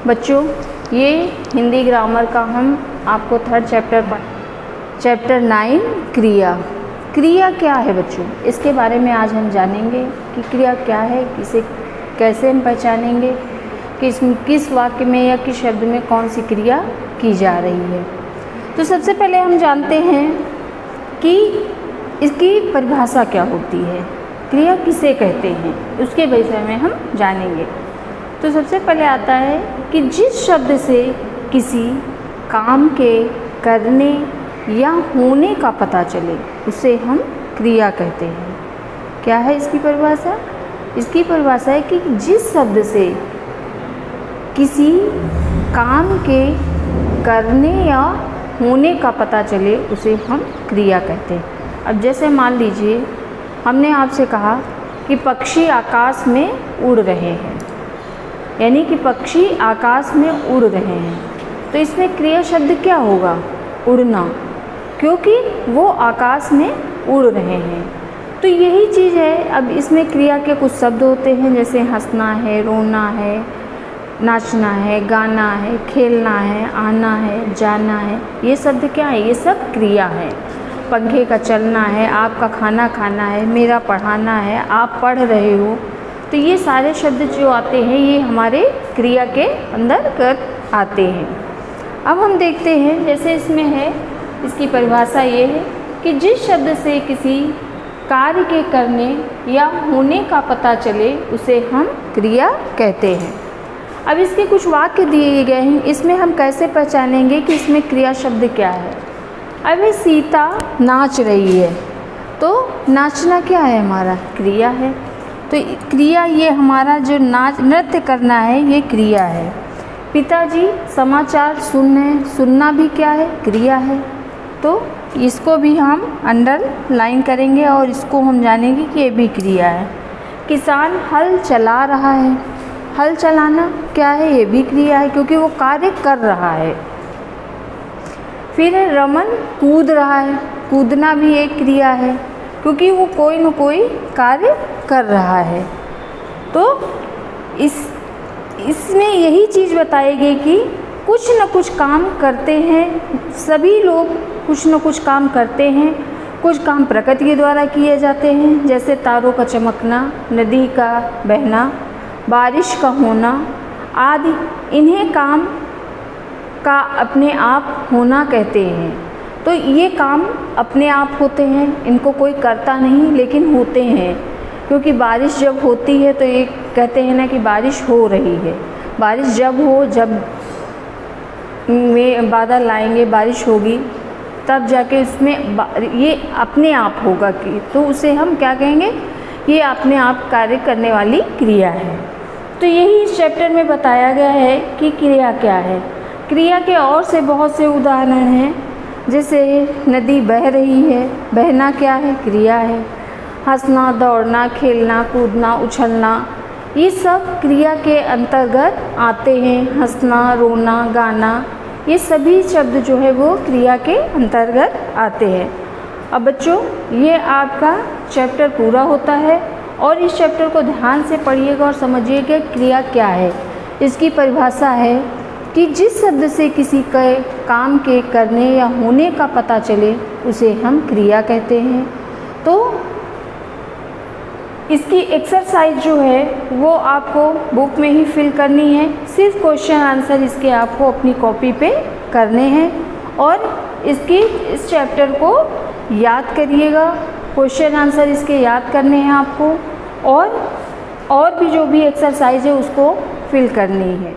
बच्चों, ये हिंदी ग्रामर का हम आपको थर्ड चैप्टर 9 क्रिया क्या है बच्चों, इसके बारे में आज हम जानेंगे कि क्रिया क्या है, इसे कैसे हम पहचानेंगे, किस वाक्य में या किस शब्द में कौन सी क्रिया की जा रही है। तो सबसे पहले हम जानते हैं कि इसकी परिभाषा क्या होती है, क्रिया किसे कहते हैं, उसके विषय में हम जानेंगे। तो सबसे पहले आता है कि जिस शब्द से किसी काम के करने या होने का पता चले उसे हम क्रिया कहते हैं। क्या है इसकी परिभाषा? इसकी परिभाषा है कि जिस शब्द से किसी काम के करने या होने का पता चले उसे हम क्रिया कहते हैं। अब जैसे मान लीजिए हमने आपसे कहा कि पक्षी आकाश में उड़ रहे हैं, यानी कि पक्षी आकाश में उड़ रहे हैं, तो इसमें क्रिया शब्द क्या होगा? उड़ना, क्योंकि वो आकाश में उड़ रहे हैं। तो यही चीज़ है। अब इसमें क्रिया के कुछ शब्द होते हैं, जैसे हंसना है, रोना है, नाचना है, गाना है, खेलना है, आना है, जाना है। ये शब्द क्या है? ये सब क्रिया है। पंखे का चलना है, आपका खाना खाना है, मेरा पढ़ाना है, आप पढ़ रहे हो, तो ये सारे शब्द जो आते हैं ये हमारे क्रिया के अंदर आते हैं। अब हम देखते हैं, जैसे इसमें है, इसकी परिभाषा ये है कि जिस शब्द से किसी कार्य के करने या होने का पता चले उसे हम क्रिया कहते हैं। अब इसके कुछ वाक्य दिए गए हैं, इसमें हम कैसे पहचानेंगे कि इसमें क्रिया शब्द क्या है। अब सीता नाच रही है, तो नाचना क्या है? हमारा क्रिया है। तो क्रिया ये हमारा जो नृत्य करना है ये क्रिया है। पिताजी समाचार सुनना भी क्या है? क्रिया है। तो इसको भी हम अंडरलाइन करेंगे और इसको हम जानेंगे कि ये भी क्रिया है। किसान हल चला रहा है, हल चलाना क्या है? ये भी क्रिया है, क्योंकि वो कार्य कर रहा है। फिर रमन कूद रहा है, कूदना भी एक क्रिया है, क्योंकि वो कोई न कोई कार्य कर रहा है। तो इसमें यही चीज़ बताई गई कि कुछ न कुछ काम करते हैं, सभी लोग कुछ न कुछ काम करते हैं। कुछ काम प्रकृति के द्वारा किए जाते हैं, जैसे तारों का चमकना, नदी का बहना, बारिश का होना आदि। इन्हें काम का अपने आप होना कहते हैं। तो ये काम अपने आप होते हैं, इनको कोई करता नहीं लेकिन होते हैं। क्योंकि बारिश जब होती है तो ये कहते हैं ना कि बारिश हो रही है। बारिश जब हो, जब में बादल आएंगे, बारिश होगी, तब जाके उसमें ये अपने आप होगा कि, तो उसे हम क्या कहेंगे? ये अपने आप कार्य करने वाली क्रिया है। तो यही इस चैप्टर में बताया गया है कि क्रिया क्या है। क्रिया के और से बहुत से उदाहरण हैं, जैसे नदी बह रही है, बहना क्या है? क्रिया है। हंसना, दौड़ना, खेलना, कूदना, उछलना, ये सब क्रिया के अंतर्गत आते हैं। हंसना, रोना, गाना, ये सभी शब्द जो है वो क्रिया के अंतर्गत आते हैं। अब बच्चों, ये आपका चैप्टर पूरा होता है और इस चैप्टर को ध्यान से पढ़िएगा और समझिएगा क्रिया क्या है। इसकी परिभाषा है कि जिस शब्द से किसी के काम के करने या होने का पता चले उसे हम क्रिया कहते हैं। तो इसकी एक्सरसाइज जो है वो आपको बुक में ही फिल करनी है। सिर्फ क्वेश्चन आंसर इसके आपको अपनी कॉपी पे करने हैं और इस चैप्टर को याद करिएगा। क्वेश्चन आंसर इसके याद करने हैं आपको और भी जो भी एक्सरसाइज है उसको फिल करनी है।